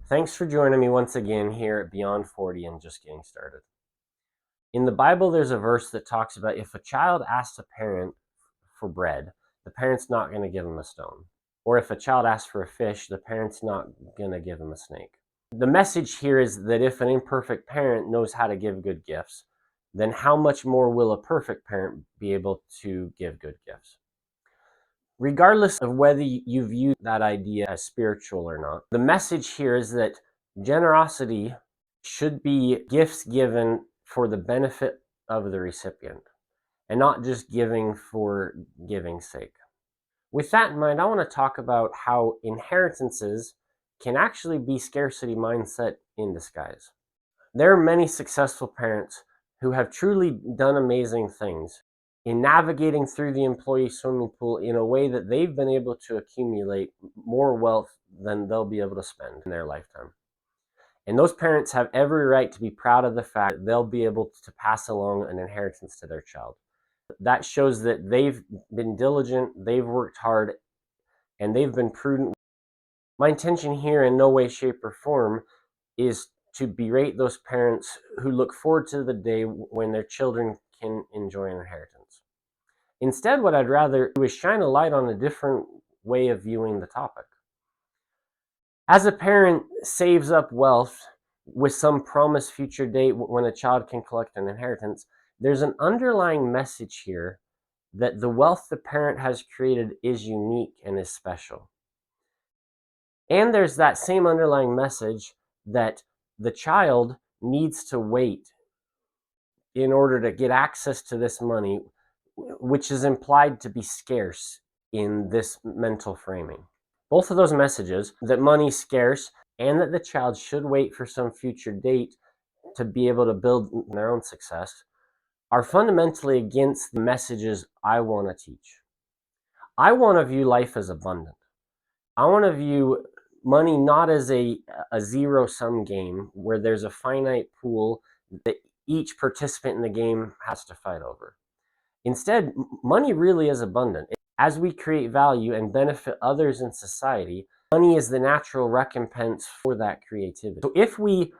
Thanks for joining me once again here at Beyond 40 and Just Getting Started. In the Bible, there's a verse that talks about if a child asks a parent for bread, the parent's not going to give him a stone. Or if a child asks for a fish, the parent's not going to give him a snake. The message here is that if an imperfect parent knows how to give good gifts, then how much more will a perfect parent be able to give good gifts? Regardless of whether you view that idea as spiritual or not, the message here is that generosity should be gifts given for the benefit of the recipient and not just giving for giving's sake. With that in mind, I want to talk about how inheritances can actually be scarcity mindset in disguise. There are many successful parents who have truly done amazing things in navigating through the employee swimming pool in a way that they've been able to accumulate more wealth than they'll be able to spend in their lifetime. And those parents have every right to be proud of the fact that they'll be able to pass along an inheritance to their child. That shows that they've been diligent, they've worked hard, and they've been prudent. My intention here in no way, shape, or form is to berate those parents who look forward to the day when their children can enjoy an inheritance. Instead, what I'd rather do is shine a light on a different way of viewing the topic. As a parent saves up wealth with some promised future date when a child can collect an inheritance, there's an underlying message here that the wealth the parent has created is unique and is special. And there's that same underlying message that the child needs to wait in order to get access to this money, which is implied to be scarce in this mental framing. Both of those messages, that money's scarce and that the child should wait for some future date to be able to build their own success, are fundamentally against the messages I want to teach. I want to view life as abundant. I want to view money not as a zero-sum game where there's a finite pool that each participant in the game has to fight over. Instead, money really is abundant. As we create value and benefit others in society, money is the natural recompense for that creativity. So if we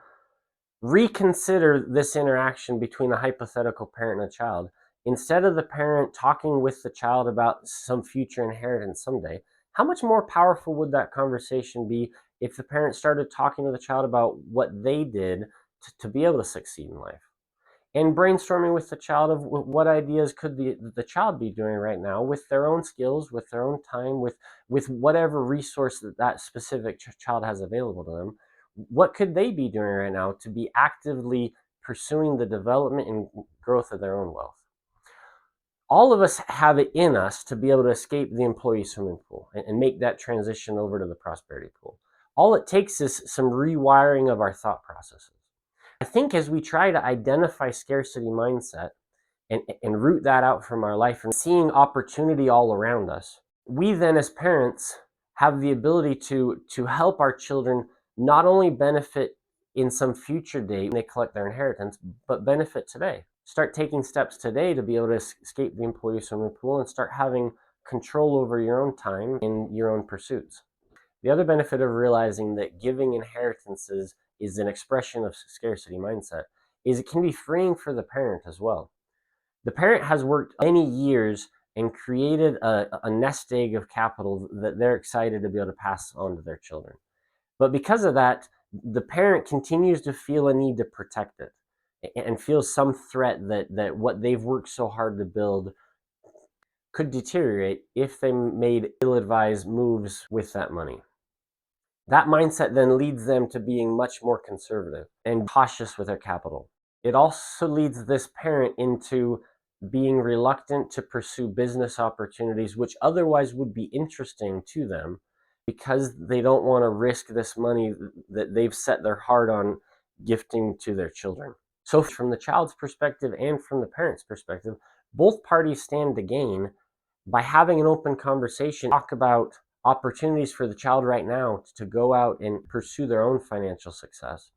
reconsider this interaction between a hypothetical parent and a child, instead of the parent talking with the child about some future inheritance someday, how much more powerful would that conversation be if the parent started talking to the child about what they did to be able to succeed in life? And brainstorming with the child of what ideas could the child be doing right now with their own skills, with their own time, with whatever resource that specific child has available to them. What could they be doing right now to be actively pursuing the development and growth of their own wealth? All of us have it in us to be able to escape the employee swimming pool and make that transition over to the prosperity pool. All it takes is some rewiring of our thought processes. I think as we try to identify scarcity mindset and root that out from our life and seeing opportunity all around us, we then as parents have the ability to help our children not only benefit in some future date when they collect their inheritance, but benefit today. Start taking steps today to be able to escape the employee swimming pool and start having control over your own time and your own pursuits. The other benefit of realizing that giving inheritances is an expression of scarcity mindset is it can be freeing for the parent as well. The parent has worked many years and created a nest egg of capital that they're excited to be able to pass on to their children. But because of that, the parent continues to feel a need to protect it and feels some threat that what they've worked so hard to build could deteriorate if they made ill-advised moves with that money. That mindset then leads them to being much more conservative and cautious with their capital. It also leads this parent into being reluctant to pursue business opportunities which otherwise would be interesting to them because they don't want to risk this money that they've set their heart on gifting to their children. So from the child's perspective and from the parent's perspective, both parties stand to gain by having an open conversation, talk about opportunities for the child right now to go out and pursue their own financial success.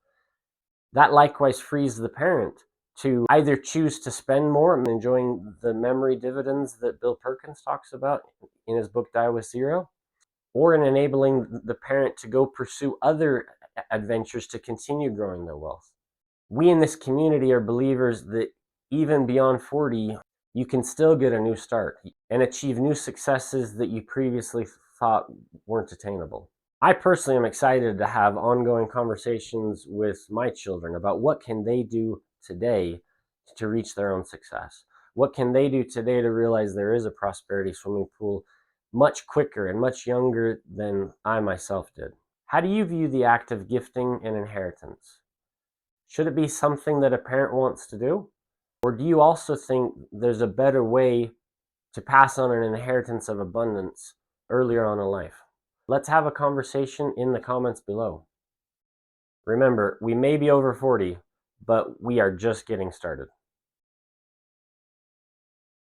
That likewise frees the parent to either choose to spend more, enjoying the memory dividends that Bill Perkins talks about in his book Die with Zero, or in enabling the parent to go pursue other adventures to continue growing their wealth. We in this community are believers that even beyond 40, you can still get a new start and achieve new successes that you previously thought weren't attainable. I personally am excited to have ongoing conversations with my children about what can they do today to reach their own success. What can they do today to realize there is a prosperity swimming pool much quicker and much younger than I myself did? How do you view the act of gifting and inheritance? Should it be something that a parent wants to do? Or do you also think there's a better way to pass on an inheritance of abundance earlier on in life? Let's have a conversation in the comments below. Remember, we may be over 40, but we are just getting started.